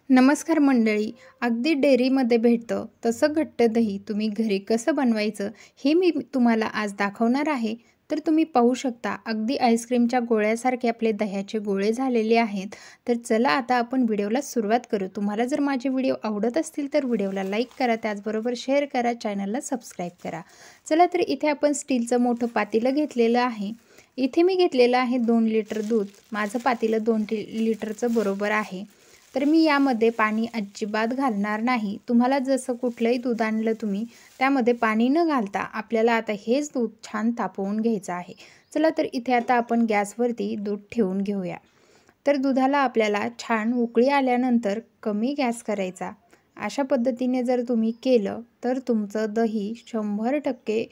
नमस्कार मंडळी. अगदी डेअरीमध्ये भेटतं तसं घट्ट दही तुम्ही घरी कसं बनवायचं हे मी तुम्हाला आज दाखवणार आहे. तर तुम्ही पाहू शकता अगदी आईस्क्रीमच्या गोळ्यासारखे आपले दह्याचे गोळे झालेले आहेत. तर चला आता आपण व्हिडिओला सुरुवात करू. तुम्हाला जर माझे व्हिडिओ आवडत असतील तर व्हिडिओला लाईक करा, त्याचबरोबर शेअर करा, चॅनलला सबस्क्राईब करा. चला तर इथे आपण स्टीलचं मोठं पातेलं घेतलेलं आहे. इथे मी घेतलेलं आहे 2 लिटर दूध. माझं पातेलं 2 लिटरचं बरोबर आहे. तर मी यामध्ये पाणी अजिबात घालणार नाही. तुम्हाला जसं कुठलंही दूध आणलं तुम्ही त्यामध्ये पाणी न घालता आपल्याला आता हेच दूध छान तापवून घ्यायचं आहे. चला तर इथे आता आपण गॅसवरती दूध ठेवून घेऊया. तर दुधाला आपल्याला छान उकळी आल्यानंतर कमी गॅस करायचा. अशा पद्धतीने जर तुम्ही केलं तर तुमचं दही 100%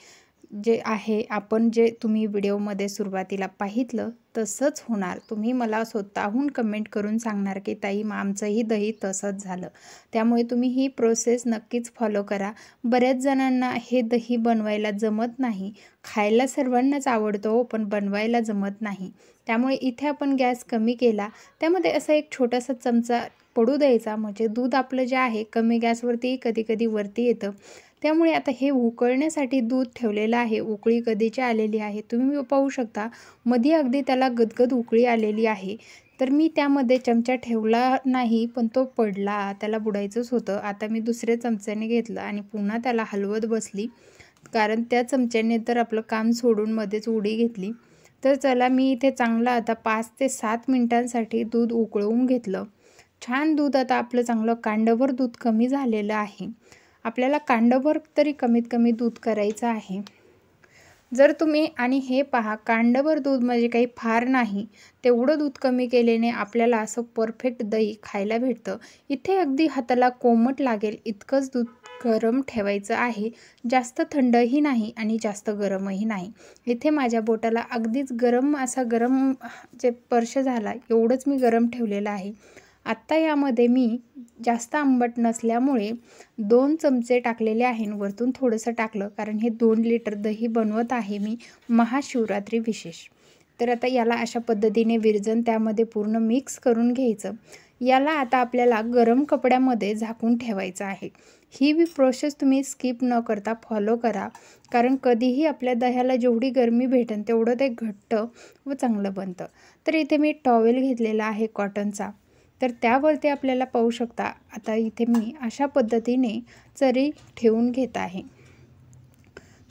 जे आहे आपण जे तुम्ही व्हिडिओमध्ये सुरुवातीला पाहितलं तसंच होणार. तुम्ही मला स्वतःहून कमेंट करून सांगणार की ताई आमचंही दही तसंच झालं. त्यामुळे तुम्ही ही प्रोसेस नक्कीच फॉलो करा. बऱ्याच जणांना हे दही बनवायला जमत नाही. खायला सर्वांनाच आवडतो पण बनवायला जमत नाही. त्यामुळे इथे आपण गॅस कमी केला. त्यामध्ये असा एक छोटासा चमचा पडू द्यायचा, म्हणजे दूध आपलं जे आहे कमी गॅसवरती कधी वरती येतं. त्यामुळे आता हे उकळण्यासाठी दूध ठेवलेलं आहे. उकळी कधीची आलेली आहे तुम्ही पाहू शकता. मध्ये अगदी त्याला गदगद उकळी आलेली आहे. तर मी त्यामध्ये चमचा ठेवला नाही पण तो पडला, त्याला बुडायचंच होतं. आता मी दुसऱ्या चमच्याने घेतलं आणि पुन्हा त्याला हलवत बसली, कारण त्या चमच्याने तर आपलं काम सोडून मध्येच उडी घेतली. तर चला मी इथे चांगलं आता 5 ते 7 मिनिटांसाठी दूध उकळवून घेतलं. छान दूध आता आपलं चांगलं कांडभर दूध कमी झालेलं आहे. आपल्याला कांडभर तरी कमीत कमी दूध करायचं आहे. जर तुम्ही आणि हे पहा कांडभर दूध म्हणजे काही फार नाही, तेवढं दूध कमी केल्याने आपल्याला असं परफेक्ट दही खायला भेटतं. इथे अगदी हाताला कोमट लागेल इतकंच दूध गरम ठेवायचं आहे. जास्त थंडही नाही आणि जास्त गरमही नाही. इथे माझ्या बोटाला अगदीच गरम जे स्पर्श झाला एवढंच मी गरम ठेवलेलं आहे. आत्ता यामध्ये मी जास्त आंबट नसल्यामुळे 2 चमचे टाकलेले आहे. वरतून थोडंसं टाकलं कारण हे 2 लिटर दही बनवत आहे मी महाशिवरात्री विशेष. तर आता याला अशा पद्धतीने विरजण त्यामध्ये पूर्ण मिक्स करून घ्यायचं. याला आता आपल्याला गरम कपड्यामध्ये झाकून ठेवायचं आहे. ही प्रोसेस तुम्ही स्किप न करता फॉलो करा, कारण कधीही आपल्या दह्याला जेवढी गरमी भेटेल तेवढं ते घट्ट व चांगलं बनतं. तर इथे मी टॉवेल घेतलेला आहे कॉटनचा. तर त्यावरती आपल्याला पाहू शकता आता इथे मी अशा पद्धतीने चरी ठेवून घेत आहे.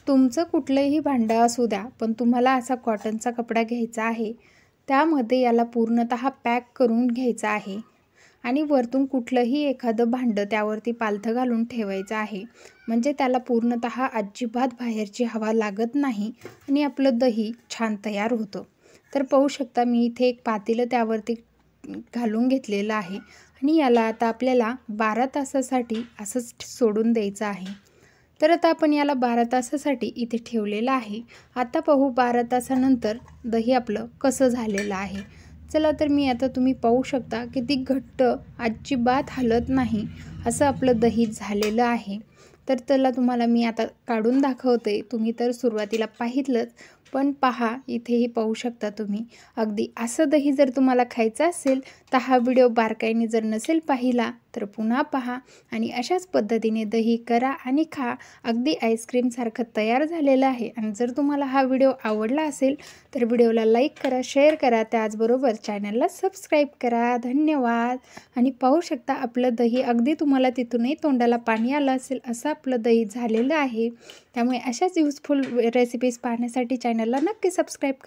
तुमचं कुठलंही भांडं असू द्या पण तुम्हाला असा कॉटनचा कपडा घ्यायचा आहे. त्यामध्ये याला पूर्णतः पॅक करून घ्यायचा आहे आणि वरतून कुठलंही एखादं भांडं त्यावरती पालथं घालून ठेवायचं आहे. म्हणजे त्याला पूर्णतः अजिबात बाहेरची हवा लागत नाही आणि आपलं दही छान तयार होतं. तर पाहू शकता मी इथे एक पातेलं त्यावरती घालून घेतलेलं आहे आणि याला आता आपल्याला 12 तासासाठी असंच सोडून द्यायचं आहे. तर आता आपण याला 12 तासासाठी इथे ठेवलेलं आहे. आता पाहू 12 तासानंतर दही आपलं कसं झालेलं आहे. चला तर मी आता तुम्ही पाहू शकता किती घट्ट अजिबात हलत नाही असं आपलं दही झालेलं आहे. तर त्याला तुम्हाला मी आता काढून दाखवते. तुम्ही तर सुरुवातीला पाहितलंच पण पहा इथेही पाहू शकता तुम्ही. अगदी असं दही जर तुम्हाला खायचं असेल तर हा व्हिडिओ बारकाईने जर नसेल पाहिला तर पुन्हा पहा आणि अशाच पद्धतीने दही करा आणि खा. अगदी आईस्क्रीमसारखं तयार झालेलं आहे. आणि जर तुम्हाला हा व्हिडिओ आवडला असेल तर व्हिडिओला लाईक करा, शेअर करा, त्याचबरोबर चॅनलला सबस्क्राईब करा. धन्यवाद. आणि पाहू शकता आपलं दही अगदी तुम्हाला तिथूनही तोंडाला पाणी आलं असेल असं आपलं दही झालेलं आहे. त्यामुळे अशाच यूजफुल रेसिपीज पाहण्यासाठी चॅनलला नक्की सबस्क्राईब करा.